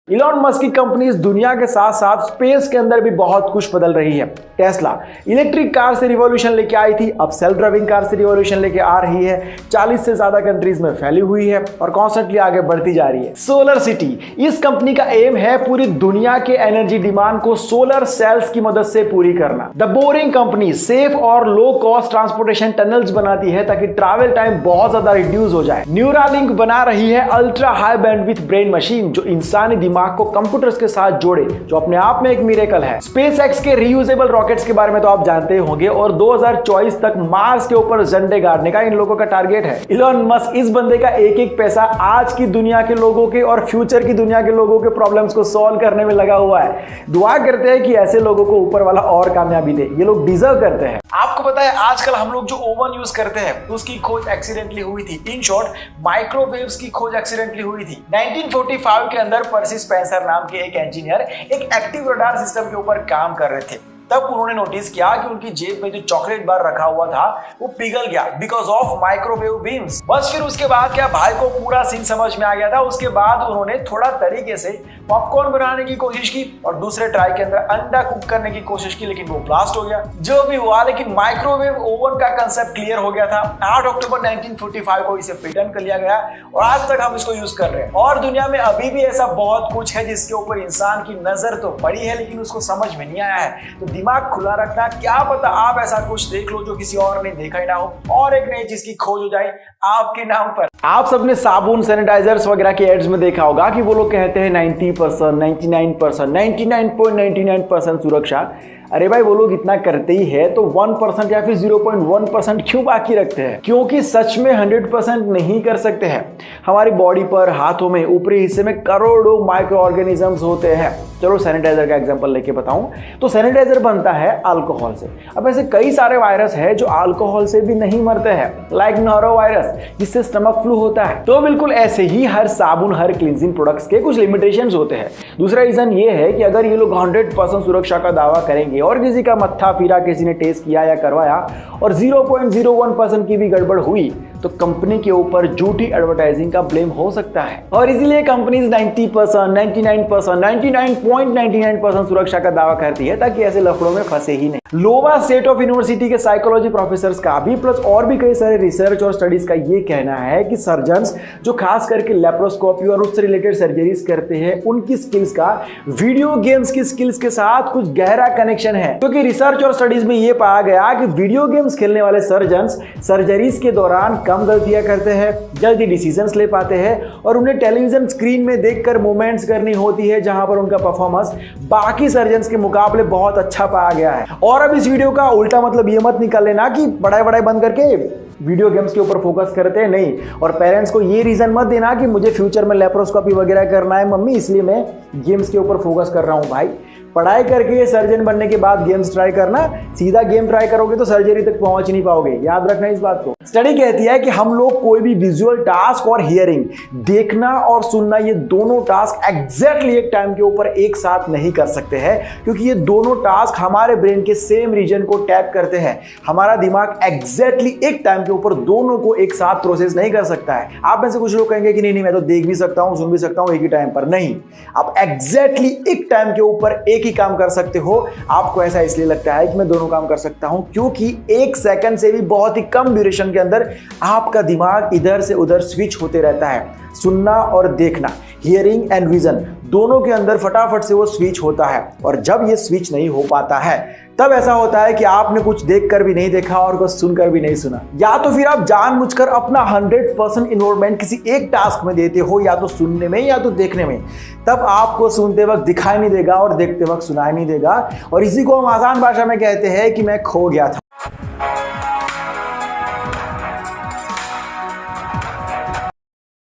Elon Musk की company इस दुनिया के साथ साथ स्पेस के अंदर भी बहुत कुछ बदल रही है। टेस्ला इलेक्ट्रिक कार से रिवॉल्यूशन लेके आई थी, अब सेल्फ ड्राइविंग कार से रिवॉल्यूशन लेके आ रही है। 40 से ज्यादा कंट्रीज में फैली हुई है और कॉन्स्टेंटली आगे बढ़ती जा रही है। सोलर सिटी इस कंपनी का एम है पूरी दुनिया के एनर्जी डिमांड को सोलर सेल्स की मदद से पूरी करना। द बोरिंग कंपनी सेफ और लो कॉस्ट ट्रांसपोर्टेशन टनल्स बनाती है ताकि ट्रैवल टाइम बहुत ज्यादा रिड्यूस हो जाए। न्यूरालिंक बना रही है ultra high bandwidth brain machine जो इंसानी दिमाग को कंप्यूटर्स के साथ जोड़े, जो अपने आप में एक मिरेकल है। स्पेसएक्स के रीयूजेबल रॉकेट्स के बारे में तो आप जानते होंगे और 2024 तक मार्स के ऊपर झंडे गाड़ने का इन लोगों का टारगेट है। इलॉन मस्क इस बंदे का एक एक पैसा आज की दुनिया के लोगों के और फ्यूचर की दुनिया के लोगों के प्रॉब्लम्स को सॉल्व करने में लगा हुआ है। दुआ करते हैं कि ऐसे लोगों को ऊपर वाला और कामयाबी दे, ये लोग डिजर्व करते हैं। आपको पता है आजकल हम लोग जो ओवन यूज करते हैं उसकी खोज एक्सीडेंटली हुई थी। इन शॉर्ट माइक्रोवेव्स की खोज एक्सीडेंटली हुई थी। 1945 के अंदर पर्सी स्पेंसर नाम के एक इंजीनियर एक एक्टिव रडार सिस्टम के ऊपर काम कर रहे थे। तब उन्होंने नोटिस किया कि उनकी जेब में जो चॉकलेट बार रखा हुआ था वो पिघल गया बिकॉज ऑफ माइक्रोवेव बीम्स। बस फिर उसके बाद क्या भाई को पूरा सीन समझ में आ गया था। उसके बाद उन्होंने थोड़ा तरीके से पॉपकॉर्न बनाने की कोशिश की और दूसरे ट्राई के अंदर अंडा कुक करने की कोशिश की, लेकिन वो ब्लास्ट हो गया। जो भी हुआ, लेकिन माइक्रोवेव ओवन का कंसेप्ट क्लियर हो गया था। 8 अक्टूबर 1945 को इसे पेटेंट कर लिया गया और आज तक हम इसको यूज कर रहे हैं। और दुनिया में अभी भी ऐसा बहुत कुछ है जिसके ऊपर इंसान की नजर तो पड़ी है लेकिन उसको समझ में नहीं आया है। तो दिमाग खुला रखना, क्या पता आप ऐसा कुछ देख लो जो किसी और ने देखा ही ना हो और एक नई चीज की खोज हो जाए आपके नाम पर। आप सबने साबुन सैनिटाइजर्स वगैरह के एड्स में देखा होगा कि वो लोग कहते हैं 90%, 99%, 99.99% सुरक्षा। अरे भाई वो लोग इतना करते ही है तो 1% या फिर 0.1% क्यों बाकी रखते हैं? क्योंकि सच में 100% नहीं कर सकते हैं। हमारी बॉडी पर, हाथों में, ऊपरी हिस्से में करोड़ों माइक्रो ऑर्गेनिजम्स होते हैं। चलो सैनिटाइजर का एग्जांपल लेके बताऊं तो सैनिटाइजर बनता है अल्कोहल से। अब ऐसे कई सारे वायरस है जो अल्कोहल से भी नहीं मरते हैं, लाइक नोरो वायरस जिससे स्टमक फ्लू होता है। तो बिल्कुल ऐसे ही हर साबुन, हर क्लींजिंग प्रोडक्ट्स के कुछ लिमिटेशंस होते हैं। दूसरा रीजन ये है कि अगर ये लोग 100% सुरक्षा का दावा करेंगे और किसी का मत्था फिरा, किसी ने टेस्ट किया या करवाया और 0.01% की भी गड़बड़ हुई तो कंपनी के ऊपर झूठी एडवर्टाइजिंग का ब्लेम हो सकता है। और इसीलिए कंपनीज 90%, 99%, 99.99% सुरक्षा का दावा करती है ताकि ऐसे लफड़ों में फंसे ही नहीं। लोवा स्टेट ऑफ यूनिवर्सिटी के साइकोलॉजी प्रोफेसर का भी प्लस और भी कई सारे रिसर्च और स्टडीज का ये कहना है कि सर्जन्स जो खास करके लेप्रोस्कोपी और उससे रिलेटेड सर्जरीज करते हैं उनकी स्किल्स का वीडियो गेम्स की स्किल्स के साथ कुछ गहरा कनेक्शन है। क्योंकि रिसर्च और स्टडीज में ये पाया गया कि वीडियो गेम्स खेलने वाले सर्जन्स सर्जरीज के दौरान कम गलतियां करते हैं, जल्दी डिसीजंस ले पाते हैं और उन्हें टेलीविजन स्क्रीन में देखकर मूवमेंट्स करनी होती है जहां पर उनका परफॉर्मेंस बाकी सर्जन्स के मुकाबले बहुत अच्छा पाया गया है। और अब इस वीडियो का उल्टा मतलब ये मत निकाल लेना कि पढ़ाई वढ़ाई बंद करके वीडियो गेम्स के ऊपर फोकस करते हैं, नहीं। और पेरेंट्स को ये रीजन मत देना कि मुझे फ्यूचर में लेप्रोस्कोपी वगैरह करना है मम्मी इसलिए मैं गेम्स के ऊपर फोकस कर रहा हूं। भाई पढ़ाई करके सर्जन बनने के बाद गेम्स ट्राई करना, सीधा गेम ट्राई करोगे तो सर्जरी तक पहुंच नहीं पाओगे, याद रखना इस बात को। स्टडी कहती है कि हम लोग कोई भी विजुअल टास्क और हियरिंग, देखना और सुनना, ये दोनों टास्क एग्जैक्टली एक टाइम के ऊपर एक साथ नहीं कर सकते हैं क्योंकि ये दोनों टास्क हमारे ब्रेन के सेम रीजन को टैप करते हैं। हमारा दिमाग एग्जैक्टली एक टाइम के ऊपर दोनों को एक साथ प्रोसेस नहीं कर सकता है। आप में से कुछ लोग कहेंगे कि नहीं मैं तो देख भी सकता हूं, सुन भी सकता हूं एक ही टाइम पर। नहीं, आप एग्जैक्टली एक टाइम के ऊपर एक ही काम कर सकते हो। आपको ऐसा इसलिए लगता है कि मैं दोनों काम कर सकता हूं क्योंकि 1 सेकंड से भी बहुत ही कम ड्यूरेशन के अंदर आपका दिमाग इधर से उधर स्विच होते रहता है। सुनना और देखना, हियरिंग एंड विजन, दोनों के अंदर फटाफट से वो स्विच होता है। और जब ये स्विच नहीं हो पाता है तब ऐसा होता है कि आपने कुछ देखकर भी नहीं देखा और कुछ सुनकर भी नहीं सुना। या तो फिर आप जानबूझकर अपना 100% इन्वॉल्वमेंट किसी एक टास्क में देते हो, या तो सुनने में या तो देखने में। तब आपको सुनते वक्त दिखाई नहीं देगा और देखते वक्त सुनाई नहीं देगा और इसी को हम आसान भाषा में कहते हैं कि मैं खो गया था।